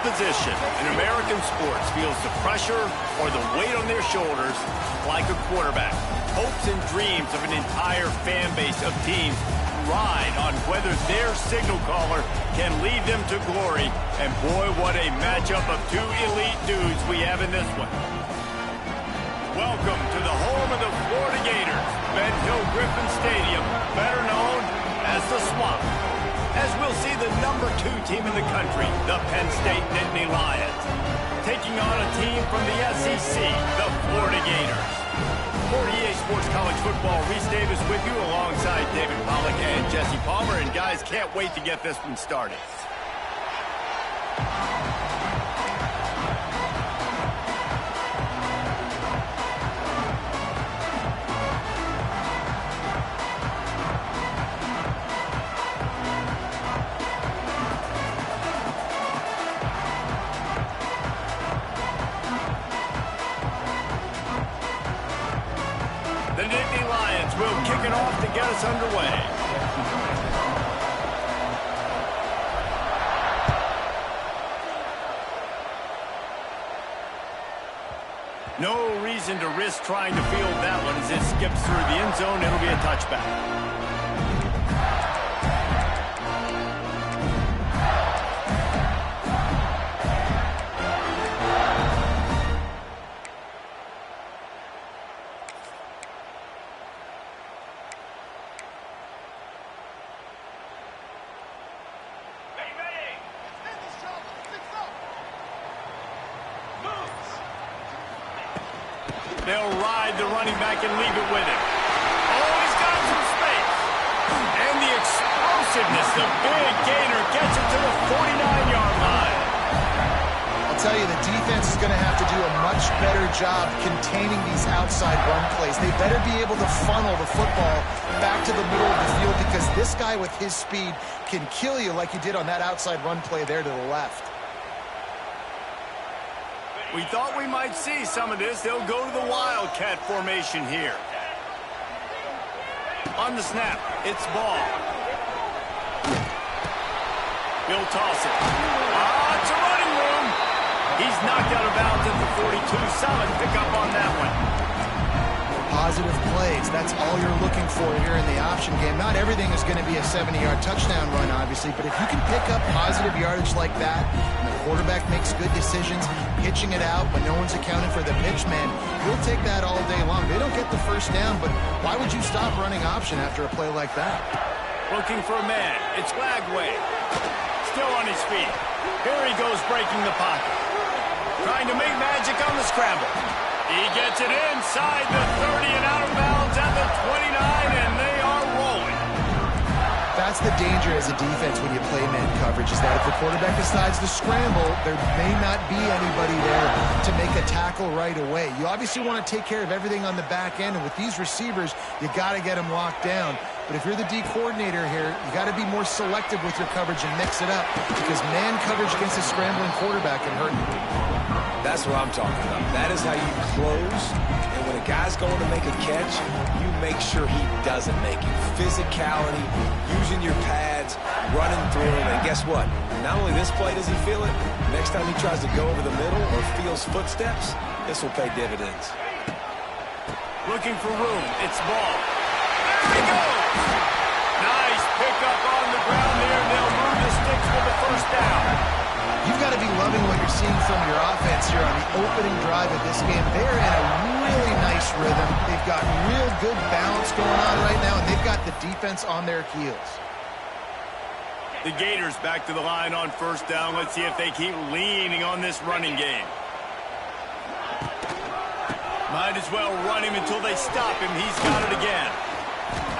position in American sports feels the pressure or the weight on their shoulders like a quarterback. Hopes and dreams of an entire fan base of teams ride on whether their signal caller can lead them to glory. And boy, what a matchup of two elite dudes we have in this one. Welcome to the home of the Florida Gators, Ben Hill Griffin Stadium, better known as the Swamp. As we'll see the number 2 team in the country, the Penn State Nittany Lions, taking on a team from the SEC, the Florida Gators. For EA Sports College Football, Reese Davis with you alongside David Pollack and Jesse Palmer. And guys, can't wait to get this one started. The Nittany Lions will kick it off to get us underway. No reason to risk trying to field that one as it skips through the end zone. It'll be a touchback. They'll ride the running back and leave it with him. Oh, he's got some space. And the explosiveness, the big gainer gets it to the 49-yard line. I'll tell you, the defense is going to have to do a much better job containing these outside run plays. They better be able to funnel the football back to the middle of the field because this guy with his speed can kill you like he did on that outside run play there to the left. We thought we might see some of this. They'll go to the Wildcat formation here. On the snap, it's ball. He'll toss it. It's a running room. He's knocked out of bounds at the 42. Solid pickup on that one. Positive plays, that's all you're looking for here in the option game. Not everything is going to be a 70-yard touchdown run, obviously, but if you can pick up positive yardage like that, and the quarterback makes good decisions, pitching it out when no one's accounting for the pitch man, he'll take that all day long. They don't get the first down, but why would you stop running option after a play like that? Looking for a man. It's Lagway. Still on his feet. Here he goes breaking the pocket. Trying to make magic on the scramble. He gets it inside the 30 and out of bounds at the 29, and they are rolling. That's the danger as a defense when you play man coverage, is that if the quarterback decides to scramble, there may not be anybody there to make a tackle right away. You obviously want to take care of everything on the back end, and with these receivers, you got to get them locked down. But if you're the D coordinator here, you got to be more selective with your coverage and mix it up, because man coverage against a scrambling quarterback can hurt you. That's what I'm talking about. That is how you close. And when a guy's going to make a catch, you make sure he doesn't make it. Physicality, using your pads, running through him. And guess what? Not only this play does he feel it, next time he tries to go over the middle or feels footsteps, this will pay dividends. Looking for room. It's ball. There he goes! Nice pickup on the ground there. They'll move the sticks for the first down. You've got to be loving what you're seeing from your offense here on the opening drive of this game. They're in a really nice rhythm. They've got real good balance going on right now, and they've got the defense on their heels. The Gators back to the line on first down. Let's see if they keep leaning on this running game. Might as well run him until they stop him. He's got it again.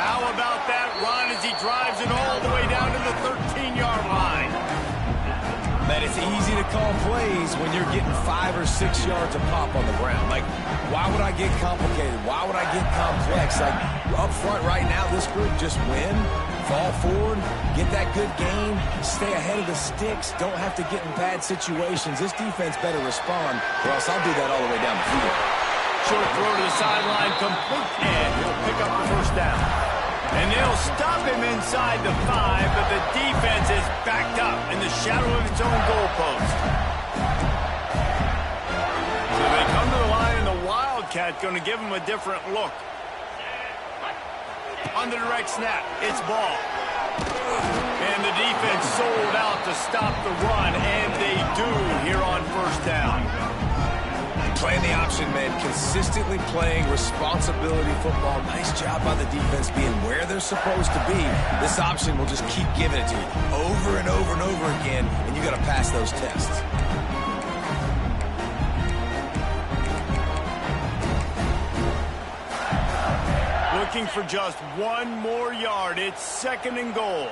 How about that run as he drives it all the way down to the 13-yard line? That it's easy to call plays when you're getting 5 or 6 yards of pop on the ground. Like, why would I get complicated? Why would I get complex? Like, up front right now, this group just win, fall forward, get that good gain, stay ahead of the sticks, don't have to get in bad situations. This defense better respond, or else I'll do that all the way down the field. Short throw to the sideline, complete, and he'll pick up the first down. And they'll stop him inside the 5, but the defense is backed up in the shadow of its own goalpost. Wildcat going to give him a different look. On the direct snap, it's ball. And the defense sold out to stop the run, and they do here on first down. Playing the option, man. Consistently playing responsibility football. Nice job by the defense being where they're supposed to be. This option will just keep giving it to you over and over and over again, and you got to pass those tests. Looking for just one more yard. It's 2nd and goal.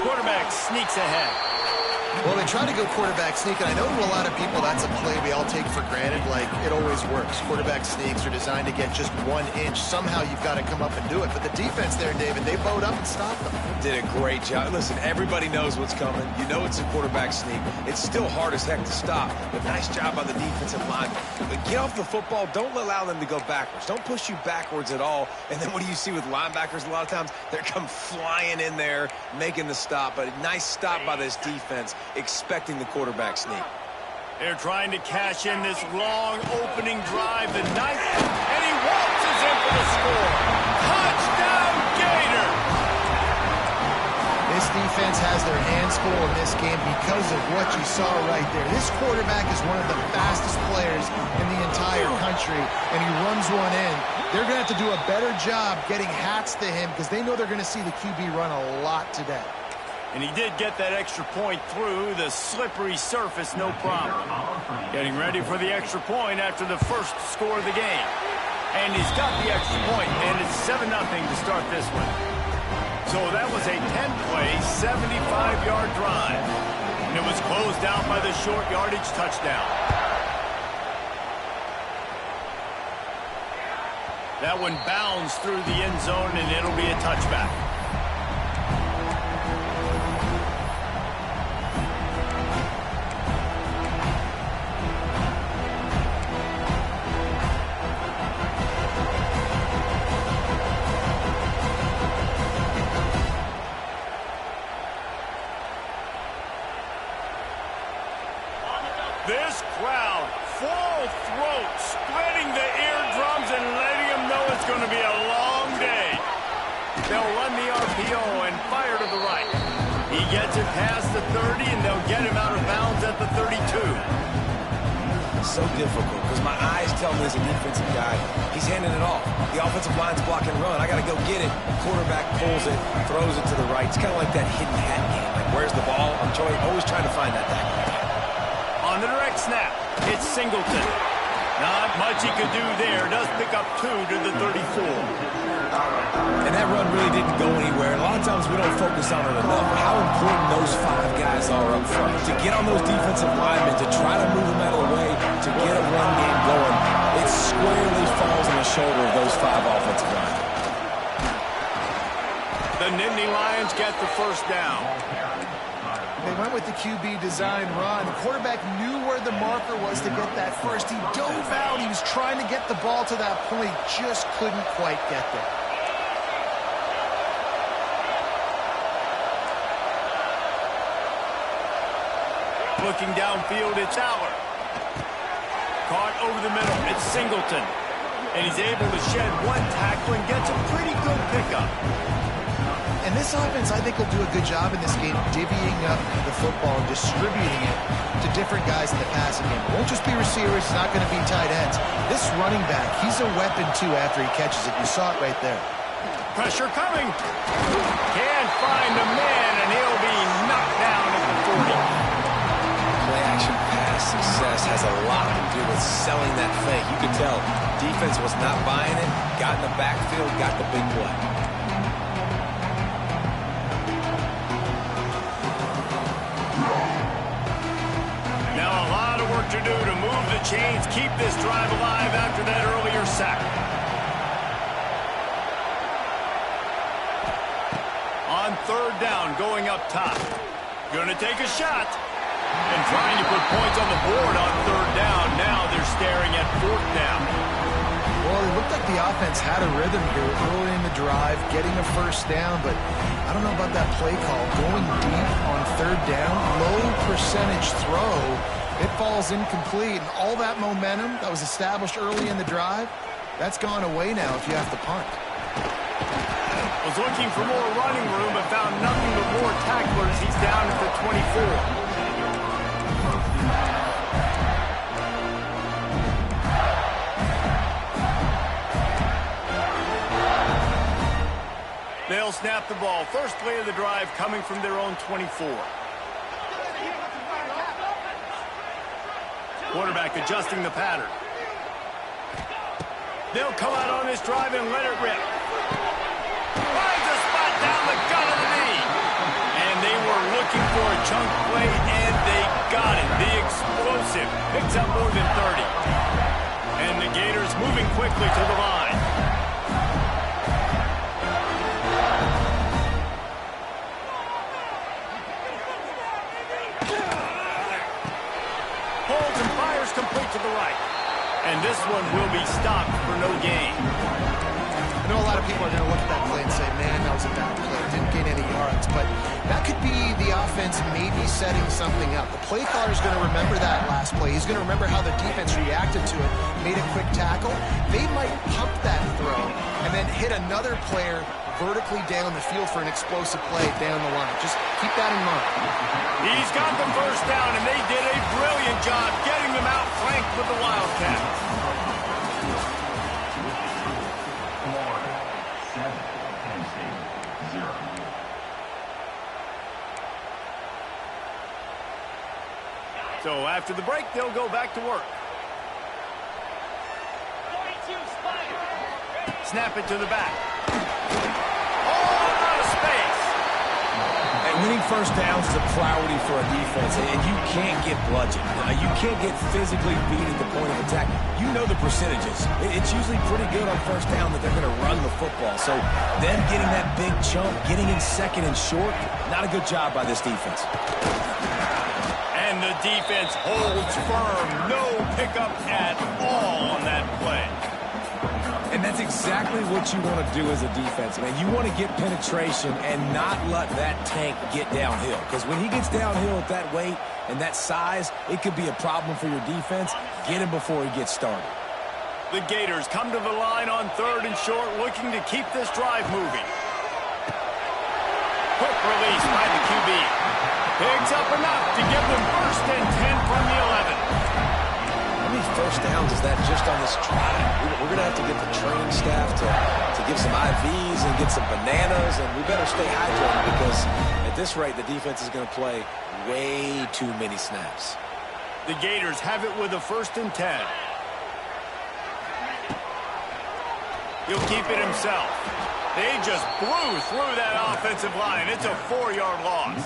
Quarterback sneaks ahead. Well, they try to go quarterback sneak, and I know to a lot of people that's a play we all take for granted, like it always works. Quarterback sneaks are designed to get just 1 inch. Somehow you've got to come up and do it. But the defense there, David, they bowed up and stopped them. Did a great job. Listen, everybody knows what's coming. You know it's a quarterback sneak. It's still hard as heck to stop, but nice job by the defensive line. But get off the football. Don't allow them to go backwards. Don't push you backwards at all. And then what do you see with linebackers a lot of times? They come flying in there, making the stop. But a nice stop by this defense, expecting the quarterback sneak. They're trying to cash in this long opening drive, the ninth, and he waltzes in for the score. Touchdown, Gator! This defense has their hands full in this game because of what you saw right there. This quarterback is one of the fastest players in the entire country, and he runs one in. They're going to have to do a better job getting hats to him because they know they're going to see the QB run a lot today. And he did get that extra point through the slippery surface, no problem. Getting ready for the extra point after the first score of the game. And he's got the extra point, and it's 7-0 to start this one. So that was a 10-play, 75-yard drive. And it was closed out by the short yardage touchdown. That one bounds through the end zone, and it'll be a touchback. This crowd, full throat, spreading the eardrums and letting them know it's going to be a long day. They'll run the RPO and fire to the right. He gets it past the 30, and they'll get him out of bounds at the 32. So difficult because my eyes tell me as a defensive guy, he's handing it off. The offensive line's block and run. I got to go get it. Quarterback pulls it, throws it to the right. It's kind of like that hidden hat game. Like, where's the ball? I'm always trying to find that thing. On the direct snap, it's Singleton. Not much he could do there. Does pick up 2 to the 34. And that run really didn't go anywhere. A lot of times we don't focus on it enough, but how important those 5 guys are up front. To get on those defensive linemen, to try to move them out of the way, to get a run game going, it squarely falls on the shoulder of those 5 offensive linemen. The Nittany Lions get the first down. They went with the QB design run. The quarterback knew where the marker was to get that first. He dove out. He was trying to get the ball to that point. Just couldn't quite get there. Looking downfield, it's Aller. Caught over the middle, it's Singleton. And he's able to shed 1 tackle and gets a pretty good pickup. And this offense, I think, will do a good job in this game divvying up the football and distributing it to different guys in the passing game. It won't just be receivers. It's not going to be tight ends. This running back, he's a weapon, too, after he catches it. You saw it right there. Pressure coming. Can't find a man, and he'll be knocked down at the 40. Play-action pass success has a lot to do with selling that fake. You could tell defense was not buying it, got in the backfield, got the big play. To do to move the chains, keep this drive alive after that earlier sack. On 3rd down, going up top. Gonna take a shot. And trying to put points on the board on 3rd down. Now they're staring at 4th down. Well, it looked like the offense had a rhythm here early in the drive, getting a first down, but I don't know about that play call. Going deep on 3rd down, low percentage throw. It falls incomplete, and all that momentum that was established early in the drive, that's gone away now if you have to punt. Was looking for more running room, but found nothing but more tacklers. He's down at the 24. They'll snap the ball. First play of the drive coming from their own 24. Quarterback adjusting the pattern. They'll come out on this drive and let it rip. Finds a spot down the gut of the knee. And they were looking for a chunk play, and they got it. The explosive picks up more than 30. And the Gators moving quickly to the line. Holds and fires complete to the right. And this one will be stopped for no gain. I know a lot of people are going to look at that play and say, man, that was a bad play. Didn't gain any yards. But that could be the offense maybe setting something up. The play caller is going to remember that last play. He's going to remember how the defense reacted to it, made a quick tackle. They might pump that throw and then hit another player vertically down the field for an explosive play down the line. Just keep that in mind. He's got the first down, and they did a brilliant job getting them out flanked with the Wildcats. So after the break, they'll go back to work. Snap it to the back. Oh, out of space. And winning first downs is a priority for a defense, and you can't get bludgeoned. You can't get physically beat at the point of attack. You know the percentages. It's usually pretty good on first down that they're going to run the football. So them getting that big chunk, getting in second and short, not a good job by this defense. And the defense holds firm. No pickup at all on that play. And that's exactly what you want to do as a defense, man. You want to get penetration and not let that tank get downhill. Because when he gets downhill at that weight and that size, it could be a problem for your defense. Get him before he gets started. The Gators come to the line on 3rd and short, looking to keep this drive moving. Quick release by the QB. Picks up enough to give them 1st and 10 from the 11. How many first downs is that just on this drive? We're going to have to get the training staff to give some IVs and get some bananas, and we better stay hydrated because at this rate, the defense is going to play way too many snaps. The Gators have it with a 1st and 10. He'll keep it himself. They just blew through that offensive line. It's a 4-yard loss.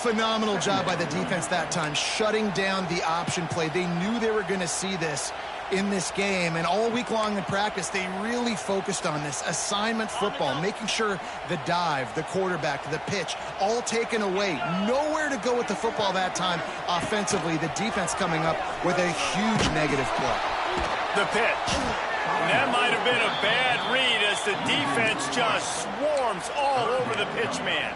Phenomenal job by the defense that time, shutting down the option play. They knew they were going to see this in this game, and all week long in practice, they really focused on this assignment football, making sure the dive, the quarterback, the pitch, all taken away. Nowhere to go with the football that time offensively. The defense coming up with a huge negative play. The pitch. And that might have been a bad read as the defense just swarms all over the pitch man.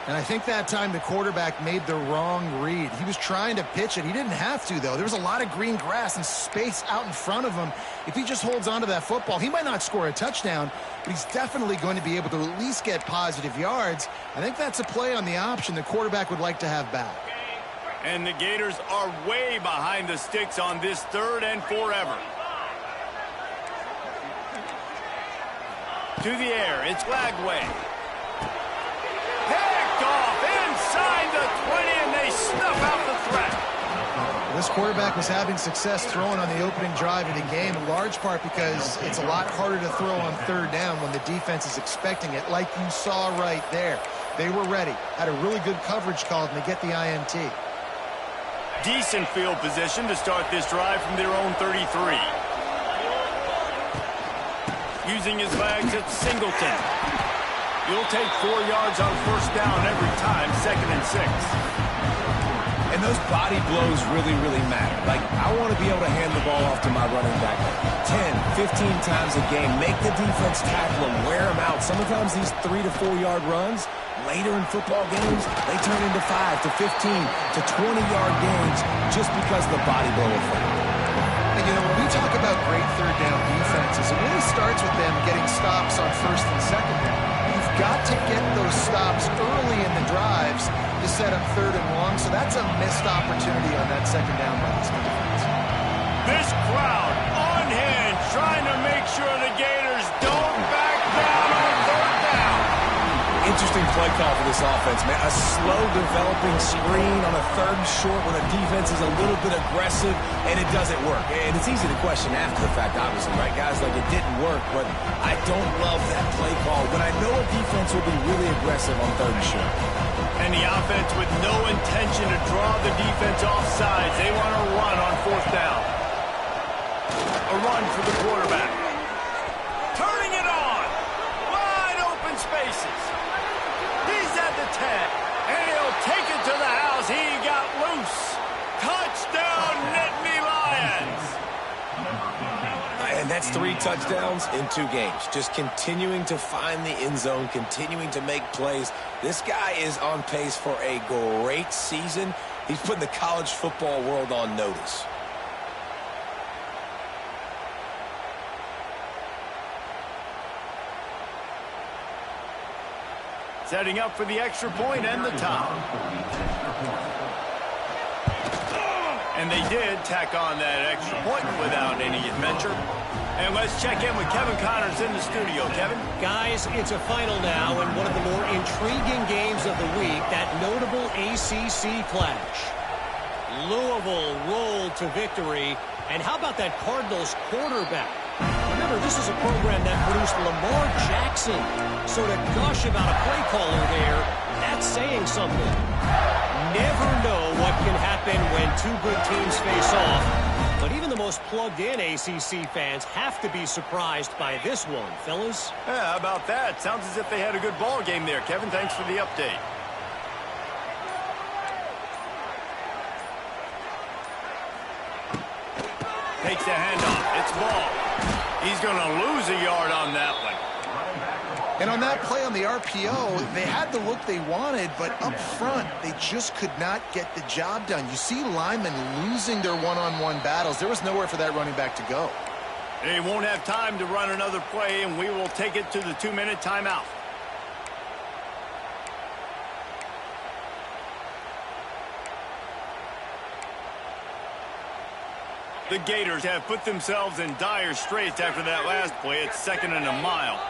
And I think that time the quarterback made the wrong read. He was trying to pitch it. He didn't have to, though. There was a lot of green grass and space out in front of him. If he just holds on to that football, he might not score a touchdown, but he's definitely going to be able to at least get positive yards. I think that's a play on the option the quarterback would like to have back. And the Gators are way behind the sticks on this 3rd and forever. To the air, it's Lagway. Picked off inside the 20, and they snuff out the threat. This quarterback was having success throwing on the opening drive of the game, in large part because it's a lot harder to throw on 3rd down when the defense is expecting it, like you saw right there. They were ready, had a really good coverage call, and they get the INT. Decent field position to start this drive from their own 33. Using his legs, it's Singleton. He'll take 4 yards on 1st down every time, 2nd and 6. And those body blows really, really matter. Like, I want to be able to hand the ball off to my running back 10, 15 times a game. Make the defense tackle them, wear them out. Sometimes these 3 to 4 yard runs, later in football games, they turn into 5 to 15 to 20-yard gains just because of the body blow effect. And, you know, when we talk about great third down defenses, it really starts with them getting stops on first and second down. You've got to get those stops early in the drives to set up third and long, so that's a missed opportunity on that second down by this defense. This crowd on hand trying to make sure the Gators don't back down on third down. Interesting play call for this offense, man. A slow developing screen on a third and short when the defense is a little bit aggressive, and it doesn't work. And it's easy to question after the fact, obviously, right, guys? Like, it didn't work, but I don't love that play call when I know a defense will be really aggressive on third and short. And the offense with no intention to draw the defense off sides. They want to run on fourth down. A run for the quarterback. Turning it on. Wide open spaces. He's at the 10. And he'll take it to the house. He got loose. Touchdown, Nittany Lions. And that's 3 touchdowns in 2 games. Just continuing to find the end zone, continuing to make plays. This guy is on pace for a great season. He's putting the college football world on notice. Setting up for the extra point and the top. And they did tack on that extra point without any adventure. And let's check in with Kevin Connors in the studio. Kevin? Guys, it's a final now and one of the more intriguing games of the week, that notable ACC clash. Louisville rolled to victory. And how about that Cardinals quarterback? Remember, this is a program that produced Lamar Jackson. So to gush about a play caller there, that's saying something. Never know what can happen when 2 good teams face off. But even the most plugged-in ACC fans have to be surprised by this one, fellas. Yeah, how about that? Sounds as if they had a good ball game there. Kevin, thanks for the update. Takes the handoff. It's ball. He's going to lose a yard on that one. And on that play on the RPO, they had the look they wanted, but up front, they just could not get the job done. You see linemen losing their one-on-one battles. There was nowhere for that running back to go. They won't have time to run another play, and we will take it to the 2-minute timeout. The Gators have put themselves in dire straits after that last play. It's 2nd and a mile.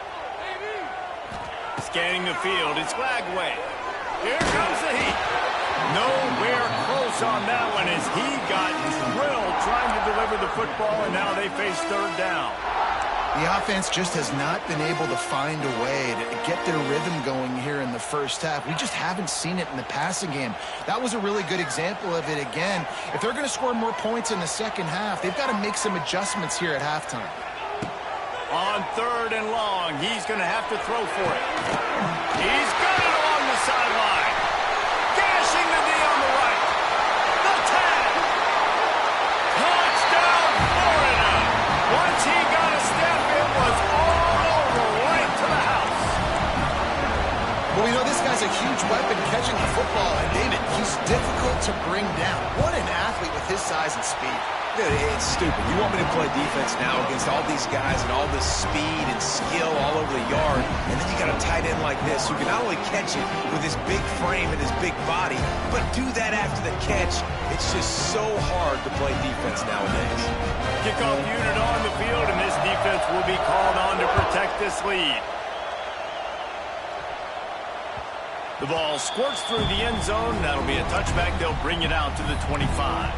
Scanning the field, it's Flagway. Here comes the heat. Nowhere close on that one as he got drilled trying to deliver the football, and now they face third down. The offense just has not been able to find a way to get their rhythm going here in the first half. We just haven't seen it in the passing game. That was a really good example of it again. If they're going to score more points in the second half, they've got to make some adjustments here at halftime. On 3rd and long, he's going to have to throw for it. He's got it along the sideline. Gashing the D on the right. The 10. Touchdown, Florida. Once he got a step, it was all over, right to the house. Well, we know this guy's a huge weapon catching the football, and David, he's difficult to bring down. What an athlete with his size and speed. Dude, it's stupid. You want me to play defense now against all these guys and all this speed and skill all over the yard, and then you got a tight end like this who can not only catch it with his big frame and his big body, but do that after the catch. It's just so hard to play defense nowadays. Kickoff unit on the field, and this defense will be called on to protect this lead. The ball squirts through the end zone. That'll be a touchback. They'll bring it out to the 25.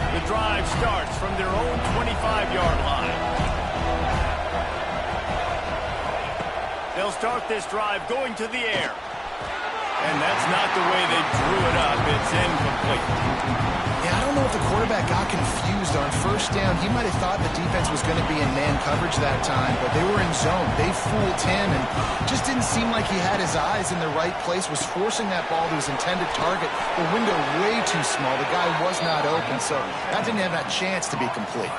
The drive starts from their own 25-yard line. They'll start this drive going to the air. And that's not the way they drew it up. It's incomplete. Yeah, I don't know if the quarterback got confused on first down. He might have thought the defense was going to be in man coverage that time, but they were in zone. They fooled him and just didn't seem like he had his eyes in the right place, was forcing that ball to his intended target. The window way too small. The guy was not open, so that didn't have that chance to be complete.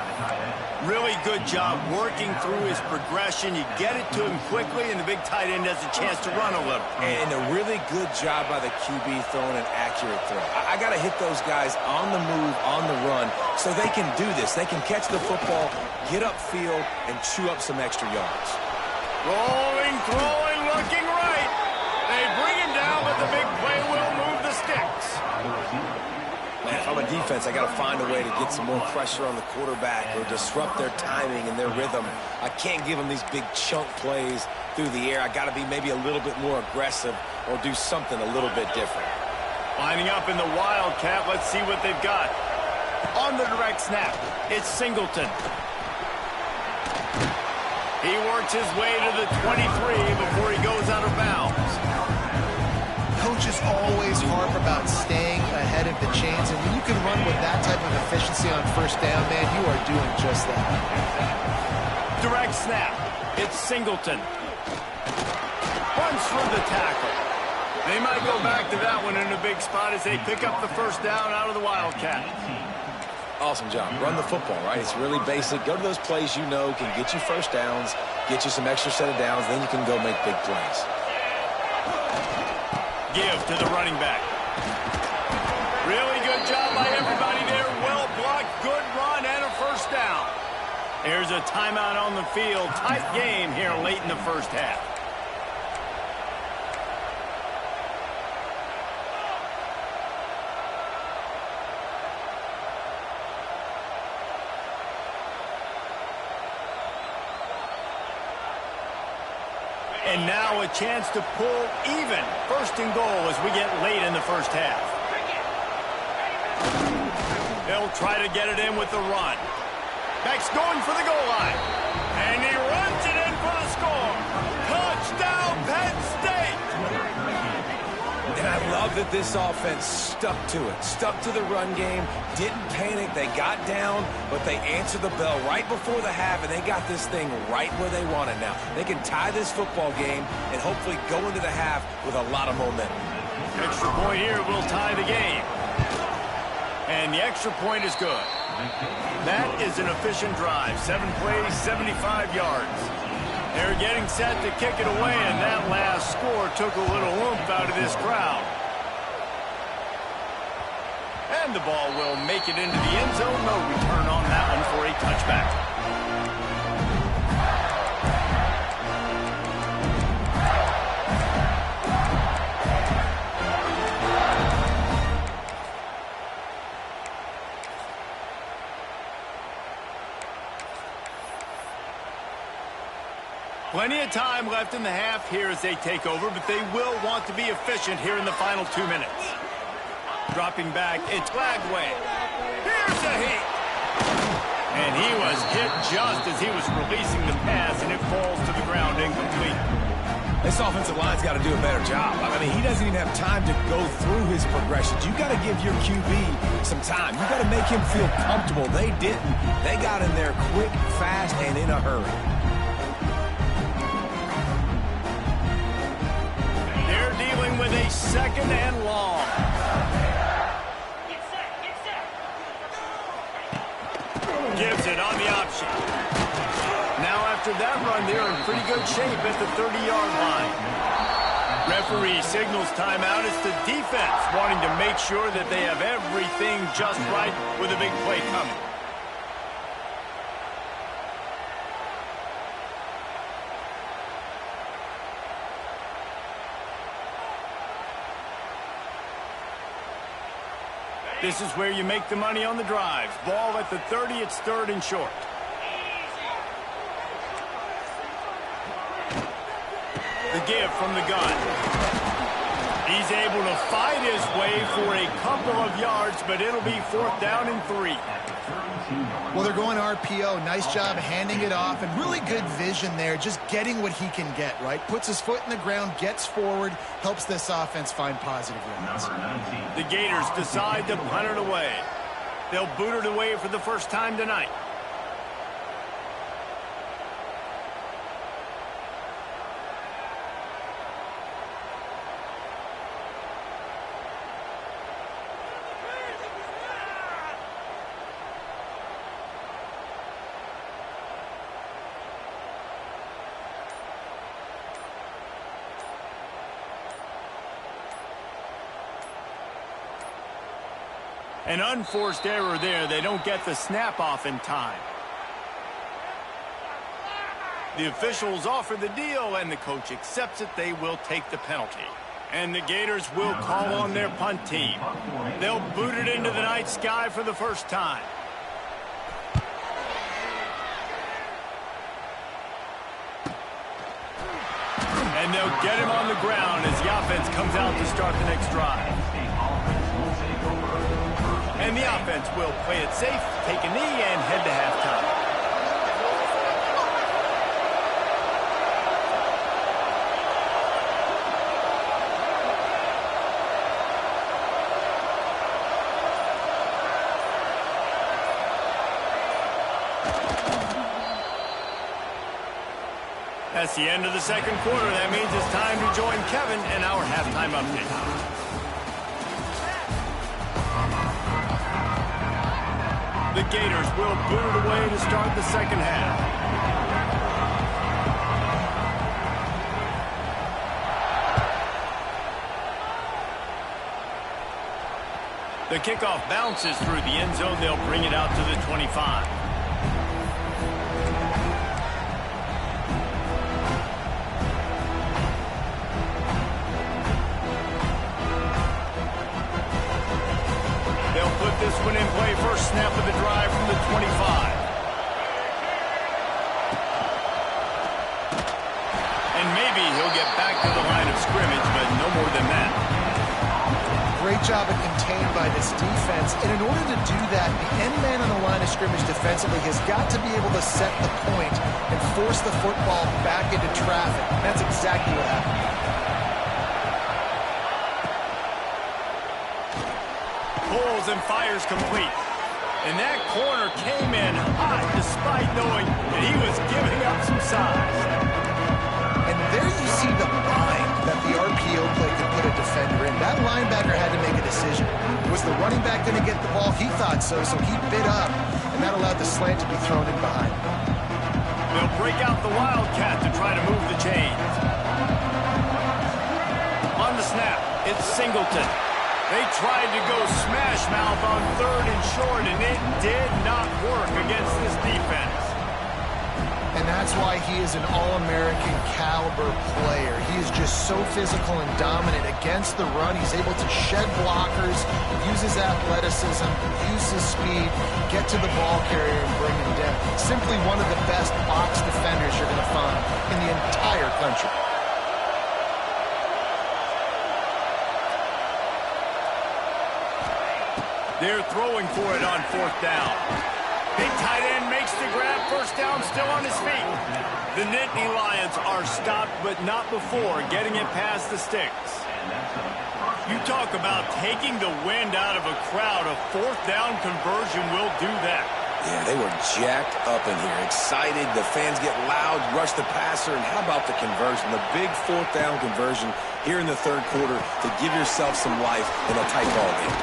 Really good job working through his progression. You get it to him quickly, and the big tight end has a chance to run a little. And a really good job by the QB throwing an accurate throw. I got to hit those guys on the move, on the run, so they can do this. They can catch the football, get upfield, and chew up some extra yards. Rolling, throwing, looking right. They bring him down, but the big play will move the sticks. Man, if I'm a defense, I got to find a way to get some more pressure on the quarterback or disrupt their timing and their rhythm. I can't give them these big chunk plays through the air. I got to be maybe a little bit more aggressive or do something a little bit different. Lining up in the Wildcat, let's see what they've got. On the direct snap, it's Singleton. He works his way to the 23 before he goes out of bounds. Coaches always harp about staying ahead of the chains, and when you can run with that type of efficiency on first down, man, you are doing just that. Direct snap. It's Singleton. Runs through the tackle. They might go back to that one in a big spot as they pick up the first down out of the Wildcat. Awesome job. Run the football, right? It's really basic. Go to those plays you know can get you first downs, get you some extra set of downs, then you can go make big plays. Give to the running back. Really good job by everybody there. Well blocked, good run, and a first down. There's a timeout on the field. Tight game here late in the first half. And now a chance to pull even. First and goal as we get late in the first half. They'll try to get it in with the run. Beck's going for the goal line. And he runs it in for the score. Touchdown, Penn State! And I love that this offense stuck to it. Stuck to the run game. Didn't panic. They got down, but they answered the bell right before the half, and they got this thing right where they want it now. They can tie this football game and hopefully go into the half with a lot of momentum. Extra point here will tie the game. And the extra point is good. That is an efficient drive. 7 plays, 75 yards. They're getting set to kick it away, and that last score took a little oomph out of this crowd. And the ball will make it into the end zone. No return on that one for a touchback. Plenty of time left in the half here as they take over, but they will want to be efficient here in the final 2 minutes. Dropping back, it's Lagway. Here's a hit. And he was hit just as he was releasing the pass, and it falls to the ground incomplete. This offensive line's got to do a better job. I mean, he doesn't even have time to go through his progressions. You got to give your QB some time. You got to make him feel comfortable. They didn't. They got in there quick, fast, and in a hurry. Dealing with a second and long. Gives it on the option. Now after that run, they're in pretty good shape at the 30-yard line. Referee signals timeout. It's the defense wanting to make sure that they have everything just right with a big play coming. This is where you make the money on the drives. Ball at the 30, it's third and short. The give from the gun. He's able to fight his way for a couple of yards, but it'll be fourth down and 3. Well, they're going RPO. Nice job handing it off, and really good vision there, just getting what he can get, right? Puts his foot in the ground, gets forward, helps this offense find positive yards. The Gators decide to punt it away. They'll boot it away for the first time tonight. An unforced error there. They don't get the snap off in time. The officials offer the deal, and the coach accepts it. They will take the penalty. And the Gators will call on their punt team. They'll boot it into the night sky for the first time. And they'll get him on the ground as the offense comes out to start the next drive. And the offense will play it safe, take a knee, and head to halftime. That's the end of the second quarter. That means it's time to join Kevin in our halftime update. The Gators will boot it away to start the second half. The kickoff bounces through the end zone. They'll bring it out to the 25. This one in play, first snap of the drive from the 25. And maybe he'll get back to the line of scrimmage, but no more than that. Great job of contained by this defense. And in order to do that, the end man on the line of scrimmage defensively has got to be able to set the point and force the football back into traffic. And that's exactly what happened. Pulls and fires complete. And that corner came in hot despite knowing that he was giving up some size. And there you see the bind that the RPO play could put a defender in. That linebacker had to make a decision. Was the running back going to get the ball? He thought so, so he bit up, and that allowed the slant to be thrown in behind. They'll break out the Wildcat to try to move the chains. On the snap, it's Singleton. They tried to go smash mouth on third and short, and it did not work against this defense. And that's why he is an All-American caliber player. He is just so physical and dominant against the run. He's able to shed blockers, use his athleticism, use his speed, get to the ball carrier and bring him down. Simply one of the best box defenders you're going to find in the entire country. They're throwing for it on fourth down. Big tight end makes the grab. First down, still on his feet. The Nittany Lions are stopped, but not before getting it past the sticks. You talk about taking the wind out of a crowd. A fourth down conversion will do that. Yeah, they were jacked up in here, excited. The fans get loud, rush the passer, and how about the conversion? The big fourth down conversion here in the third quarter to give yourself some life in a tight ball game.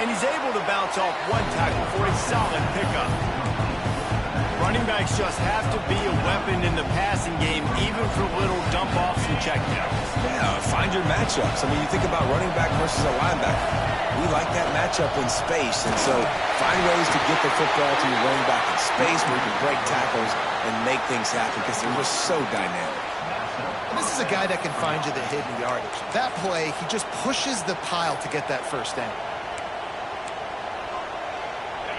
And he's able to bounce off one tackle for a solid pickup. Running backs just have to be a weapon in the passing game, even for little dump-offs and checkdowns. Yeah, find your matchups. I mean, you think about running back versus a linebacker. We like that matchup in space, and so find ways to get the football to your running back in space where you can break tackles and make things happen because they're just so dynamic. And this is a guy that can find you the hidden yardage. That play, he just pushes the pile to get that first down.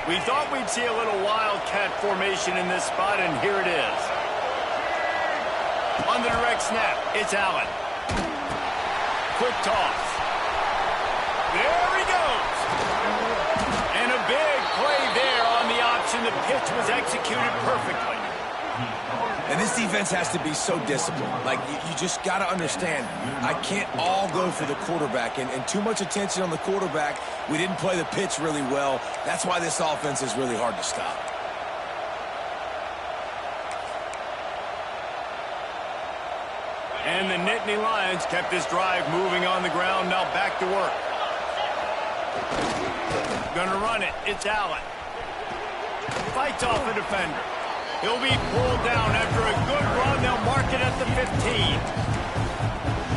We thought we'd see a little Wildcat formation in this spot, and here it is. On the direct snap, it's Allen. Quick toss. There he goes. And a big play there on the option. The pitch was executed perfectly. And this defense has to be so disciplined. Like, you just got to understand, I can't all go for the quarterback. And too much attention on the quarterback. We didn't play the pitch really well. That's why this offense is really hard to stop. And the Nittany Lions kept this drive moving on the ground. Now back to work. Gonna run it. It's Allen. Fights off a defender. He'll be pulled down after a good run. They'll mark it at the 15.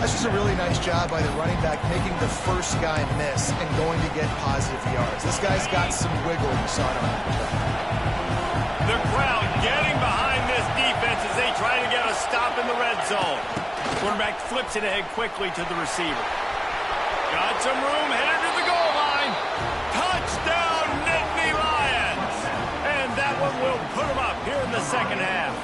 That's just a really nice job by the running back, making the first guy miss and going to get positive yards. This guy's got some wiggle. You saw it on that play. The crowd getting behind this defense as they try to get a stop in the red zone. Quarterback flips it ahead quickly to the receiver. Got some room, headed to the goal line. Touchdown, Nittany Lions! And that one will put them up here in the second half.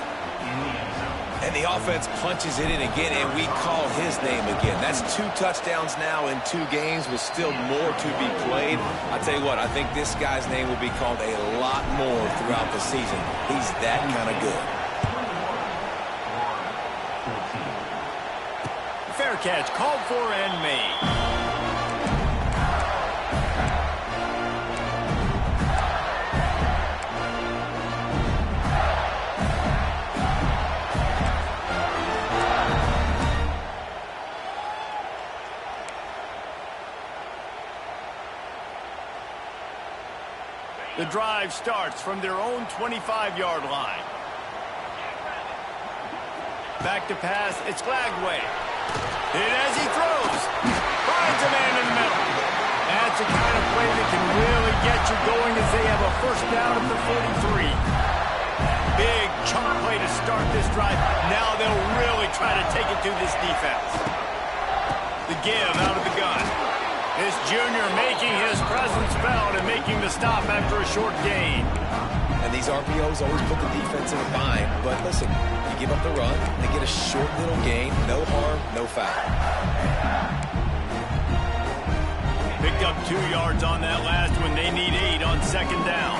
And the offense punches it in again, and we call his name again. That's 2 touchdowns now in 2 games with still more to be played. I tell you what, I think this guy's name will be called a lot more throughout the season. He's that kind of good. Fair catch, called for and made. The drive starts from their own 25-yard line. Back to pass, it's Glagway. Hit as he throws. Finds a man in the middle. That's the kind of play that can really get you going as they have a first down at the 43. Big chunk play to start this drive. Now they'll really try to take it to this defense. The give out of the gun. This junior making his presence felt and making the stop after a short gain. And these RPOs always put the defense in a bind. But listen, you give up the run, they get a short little gain, no harm, no foul. Picked up 2 yards on that last one. They need 8 on second down.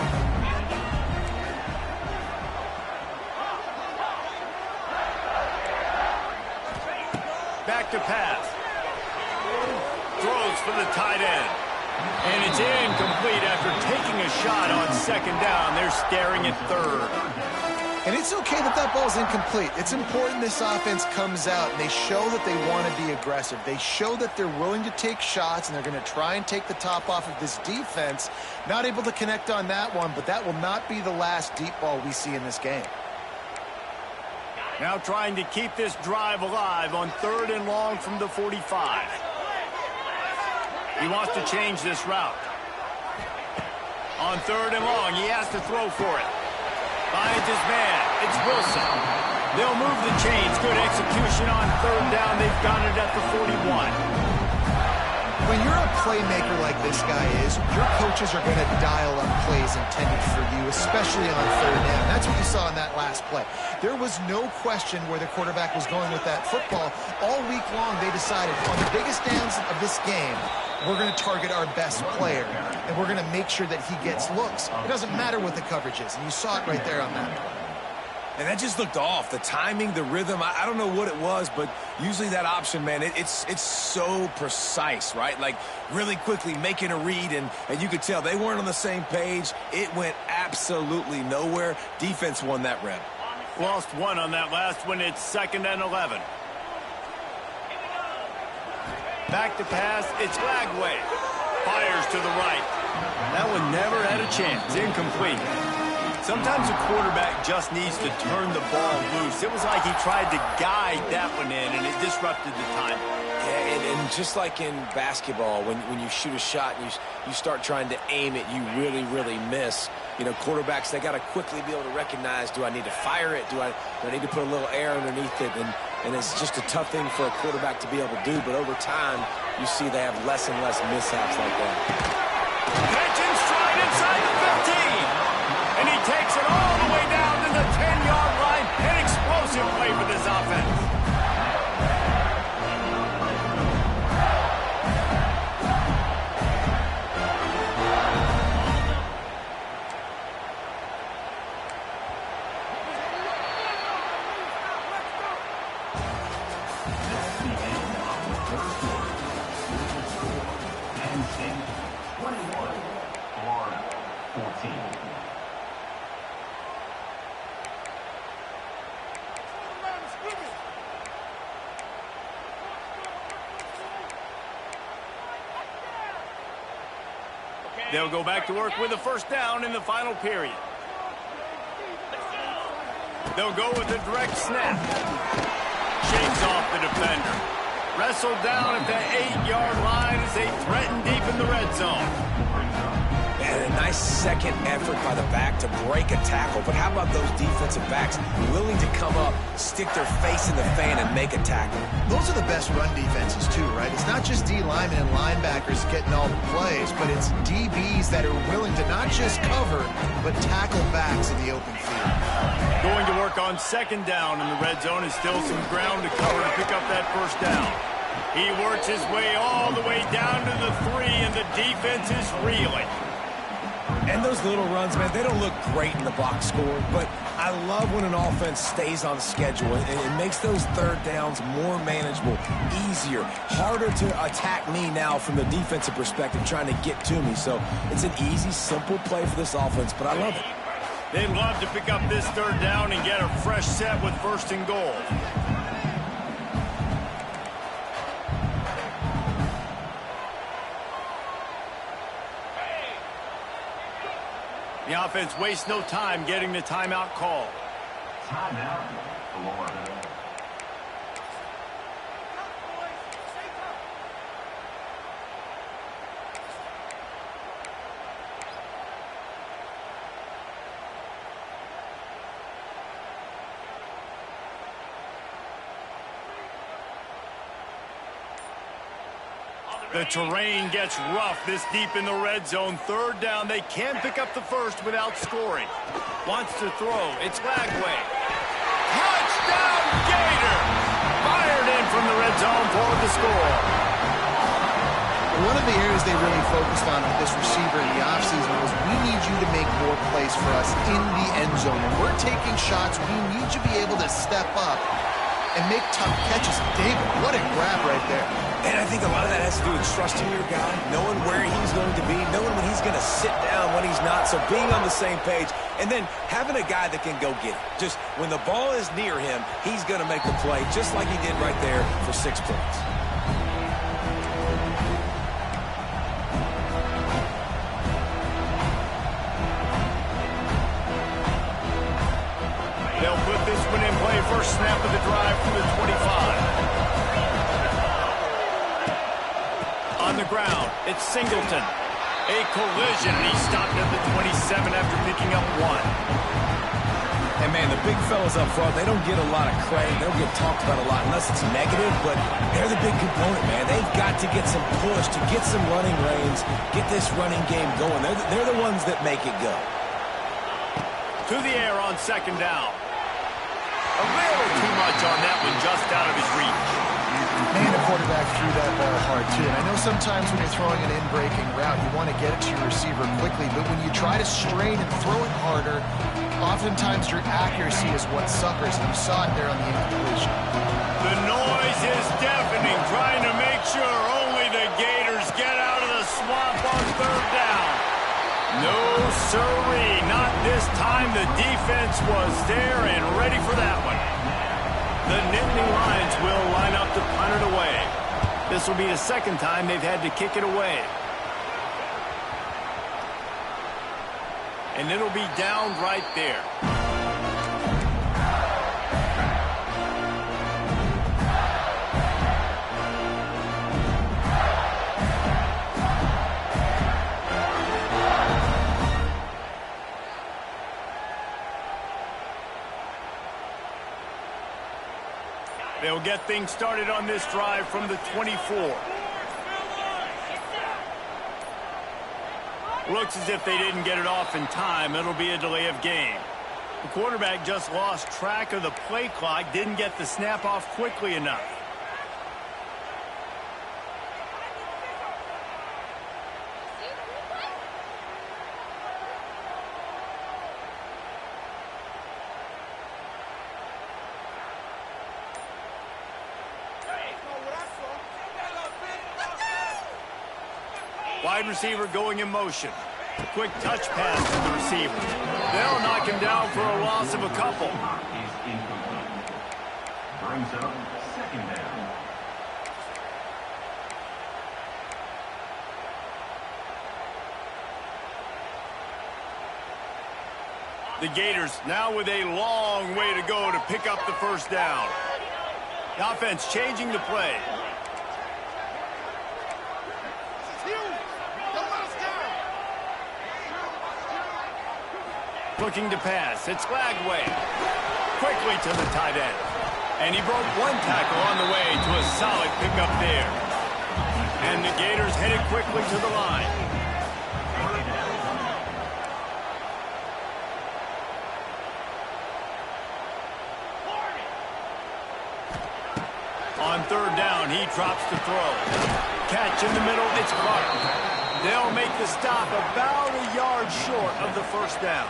Back to pass. Throws for the tight end. And it's incomplete after taking a shot on second down. They're staring at third. And it's okay that that ball's incomplete. It's important this offense comes out and they show that they want to be aggressive. They show that they're willing to take shots and they're going to try and take the top off of this defense. Not able to connect on that one, but that will not be the last deep ball we see in this game. Now trying to keep this drive alive on 3rd and long from the 45. He wants to change this route. On 3rd and long, he has to throw for it. Finds his man. It's Wilson. They'll move the chains. Good execution on 3rd down. They've got it at the 41. When you're a playmaker like this guy is, your coaches are going to dial up plays intended for you, especially on 3rd down. That's what you saw in that last play. There was no question where the quarterback was going with that football. All week long, they decided on the biggest downs of this game, we're going to target our best player, and we're going to make sure that he gets looks. It doesn't matter what the coverage is, and you saw it right there on that play. And that just looked off. The timing, the rhythm, I don't know what it was, but usually that option, man, it's so precise, right? Like really quickly making a read, and you could tell they weren't on the same page. It went absolutely nowhere. Defense won that rep. Lost 1 on that last one. It's 2nd and 11. Back to pass. It's Glagway. Fires to the right. That one never had a chance. Incomplete. Sometimes a quarterback just needs to turn the ball loose. It was like he tried to guide that one in, and it disrupted the time. Yeah, and just like in basketball, when you shoot a shot and you start trying to aim it, you really, really miss. You know, quarterbacks, they got to quickly be able to recognize, do I need to fire it? Do I need to put a little air underneath it? And it's just a tough thing for a quarterback to be able to do. But over time, you see they have less and less mishaps like that. Catching stride inside the 15. And he takes it all the way down to the 10-yard line. An explosive play for this offense. They'll go back to work with a first down in the final period. They'll go with a direct snap. Shakes off the defender. Wrestled down at the 8-yard line as they threaten deep in the red zone. And a nice second effort by the back to break a tackle. But how about those defensive backs willing to come up, stick their face in the fan, and make a tackle? Those are the best run defenses, too, right? It's not just D linemen and linebackers getting all the plays, but it's DBs that are willing to not just cover, but tackle backs in the open field. Going to work on second down in the red zone is still some ground to cover to pick up that first down. He works his way all the way down to the 3, and the defense is reeling. And those little runs, man, they don't look great in the box score, but I love when an offense stays on schedule, and it makes those third downs more manageable, easier, harder to attack me now from the defensive perspective trying to get to me. So it's an easy, simple play for this offense, but I love it. They'd love to pick up this third down and get a fresh set with first and goal. The offense wastes no time getting the timeout call. Timeout, Florida. The terrain gets rough this deep in the red zone. Third down, they can't pick up the first without scoring. Wants to throw. It's Lagway. Touchdown, Gator! Fired in from the red zone for the score. One of the areas they really focused on with this receiver in the offseason was we need you to make more plays for us in the end zone. When we're taking shots, we need you to be able to step up and make tough catches. David, what a grab right there. And I think a lot of that has to do with trusting your guy, knowing where he's going to be, knowing when he's going to sit down, when he's not, so being on the same page, and then having a guy that can go get it. Just when the ball is near him, he's going to make the play, just like he did right there for 6 points. They'll put this one in play. First snap of the drive from the 25. On the ground, it's Singleton. A collision, and he stopped at the 27 after picking up 1. And, man, the big fellas up front, they don't get a lot of credit. They don't get talked about a lot unless it's negative, but they're the big component, man. They've got to get some push, to get some running lanes, get this running game going. They're the ones that make it go. To the air on second down. A little too much on that one, just out of his reach. Man, the quarterback threw that ball hard, too. And I know sometimes when you're throwing an in-breaking route, you want to get it to your receiver quickly, but when you try to strain and throw it harder, oftentimes your accuracy is what suffers, and you saw it there on the incompletion. The noise is deafening, trying to make sure only the Gators get out of the swamp on third down. No, sirree, not this time. The defense was there and ready for that one. The Nittany Lions will line up to punt it away. This will be the second time they've had to kick it away. And it'll be down right there. They'll get things started on this drive from the 24. Looks as if they didn't get it off in time. It'll be a delay of game. The quarterback just lost track of the play clock, didn't get the snap off quickly enough. Wide receiver going in motion. A quick touch pass to the receiver. They'll knock him down for a loss of a couple. Brings up second down. The Gators now with a long way to go to pick up the first down. The offense changing the play. Looking to pass. It's Lagway. Quickly to the tight end. And he broke one tackle on the way to a solid pickup there. And the Gators headed quickly to the line. On third down, he drops the throw. Catch in the middle, it's Clark. They'll make the stop about a yard short of the first down.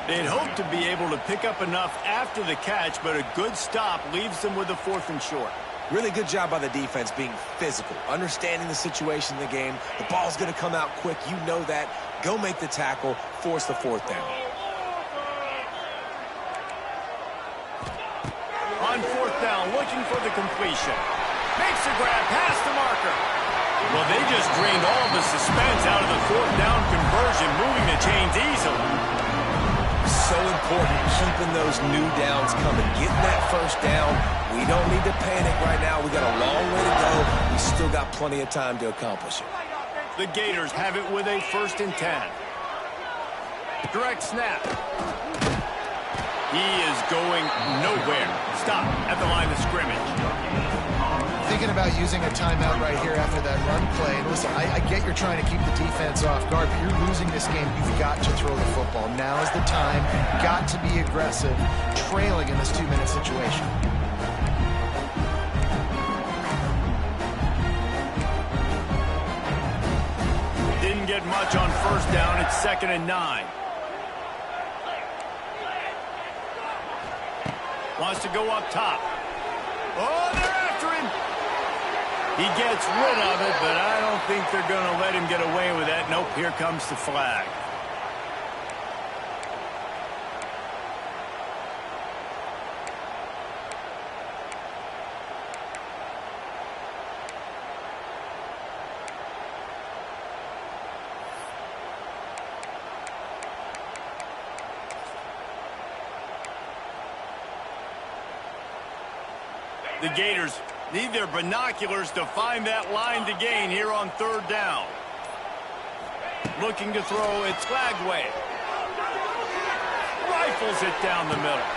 They'd hope to be able to pick up enough after the catch, but a good stop leaves them with a 4th and short. Really good job by the defense being physical, understanding the situation in the game. The ball's going to come out quick. You know that. Go make the tackle, force the 4th down. On 4th down, looking for the completion. Makes the grab past the marker. Well, they just drained all the suspense out of the 4th down conversion, moving the chains easily. So important, keeping those new downs coming, getting that first down. We don't need to panic right now. We got a long way to go. We still got plenty of time to accomplish it. The Gators have it with a 1st and 10. Direct snap. He is going nowhere. Stop at the line of scrimmage. Thinking about using a timeout right here after that run play. And listen, I get you're trying to keep the defense off guard, but you're losing this game. You've got to throw the football. Now is the time. Got to be aggressive, trailing in this 2-minute situation. Didn't get much on 1st down. It's 2nd and 9. Wants to go up top. Oh, they're after him. He gets rid of it, but I don't think they're going to let him get away with that. Nope, here comes the flag. The Gators need their binoculars to find that line to gain here on 3rd down. Looking to throw, it's Lagway. Rifles it down the middle.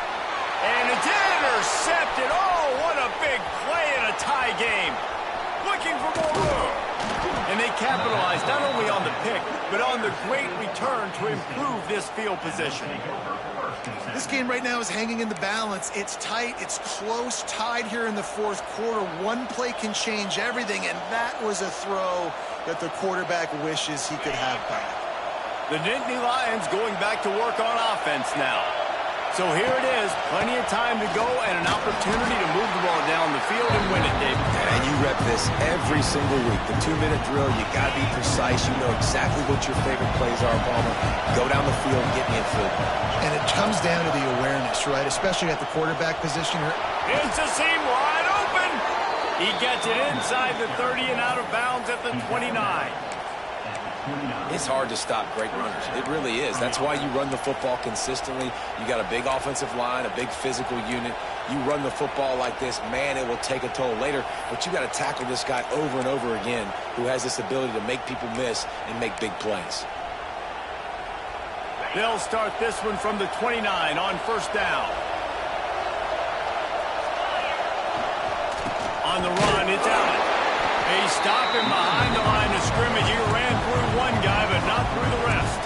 And it's intercepted. Oh, what a big play in a tie game. Looking for more room. And they capitalized not only on the pick, but on the great return to improve this field position. This game right now is hanging in the balance. It's tight. It's close, tied here in the 4th quarter. One play can change everything, and that was a throw that the quarterback wishes he could have back. The Nittany Lions going back to work on offense now. So here it is, plenty of time to go and an opportunity to move the ball down the field and win it, David. And you rep this every single week. The 2-minute drill, you got to be precise. You know exactly what your favorite plays are, Palmer. Go down the field and get me in field. And it comes down to the awareness, right? Especially at the quarterback position. It's a seam wide open. He gets it inside the 30 and out of bounds at the 29. It's hard to stop great runners. It really is. That's why you run the football consistently. You got a big offensive line, a big physical unit. You run the football like this, man, it will take a toll later. But you got to tackle this guy over and over again who has this ability to make people miss and make big plays. They'll start this one from the 29 on 1st down. On the run, it's Allen. They stop him behind the line of scrimmage. He ran through one guy, but not through the rest.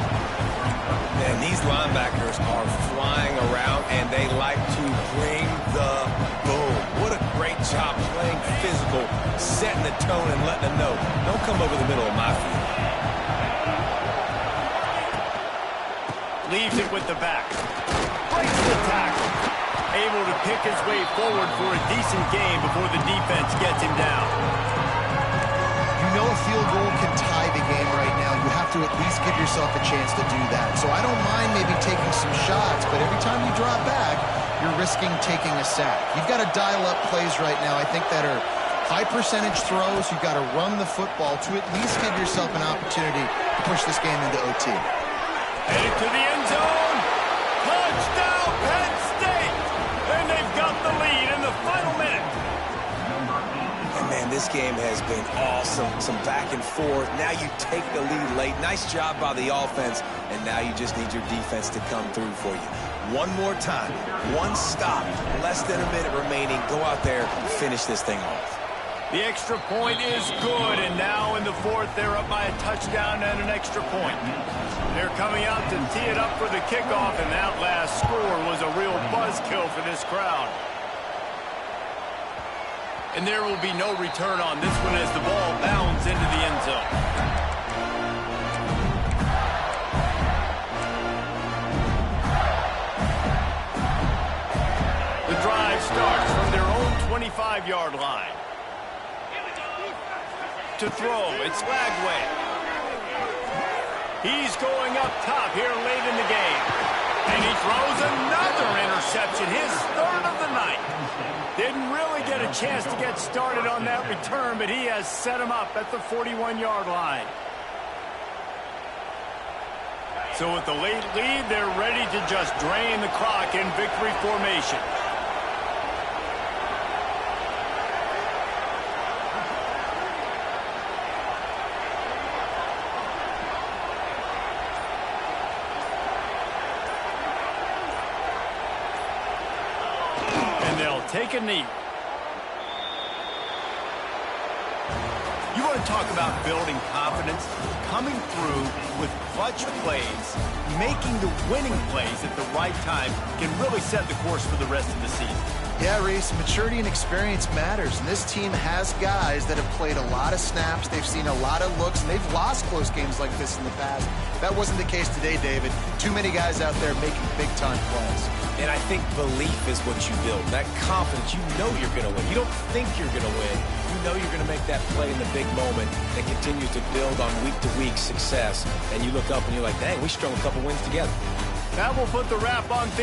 And these linebackers are flying around, and they like to bring the boom. What a great job playing physical, setting the tone and letting them know, don't come over the middle of my field. Leaves it with the back. Breaks the tackle. Able to pick his way forward for a decent game before the defense gets him down. You know a field goal can tie the game right now. You have to at least give yourself a chance to do that. So I don't mind maybe taking some shots, but every time you drop back, you're risking taking a sack. You've got to dial up plays right now, I think, that are high percentage throws. You've got to run the football to at least give yourself an opportunity to push this game into OT. Headed to the end zone. Touchdown, Penn State. And they've got the lead in the final minute. And man, this game game has been awesome. Some back and forth. Now you take the lead late. Nice job by the offense. And now you just need your defense to come through for you. One more time. One stop. Less than a minute remaining. Go out there and finish this thing off. The extra point is good, and now in the fourth, they're up by a touchdown and an extra point. They're coming out to tee it up for the kickoff, and that last score was a real buzzkill for this crowd. And there will be no return on this one as the ball bounds into the end zone. The drive starts from their own 25-yard line. To throw, it's Lagway. He's going up top here late in the game. And he throws another interception, his third of the night. Didn't really get a chance to get started on that return, but he has set him up at the 41-yard line. So with the late lead, they're ready to just drain the clock in victory formation. Take a knee. You want to talk about building confidence? Coming through with clutch plays, making the winning plays at the right time can really set the course for the rest of the season. Yeah, Reese, maturity and experience matters, and this team has guys that have played a lot of snaps, they've seen a lot of looks, and they've lost close games like this in the past. That wasn't the case today, David. Too many guys out there making big-time plays. And I think belief is what you build. That confidence, you know you're going to win. You don't think you're going to win. You know you're going to make that play in the big moment that continues to build on week-to-week success. And you look up and you're like, dang, we strung a couple wins together. That will put the wrap on things.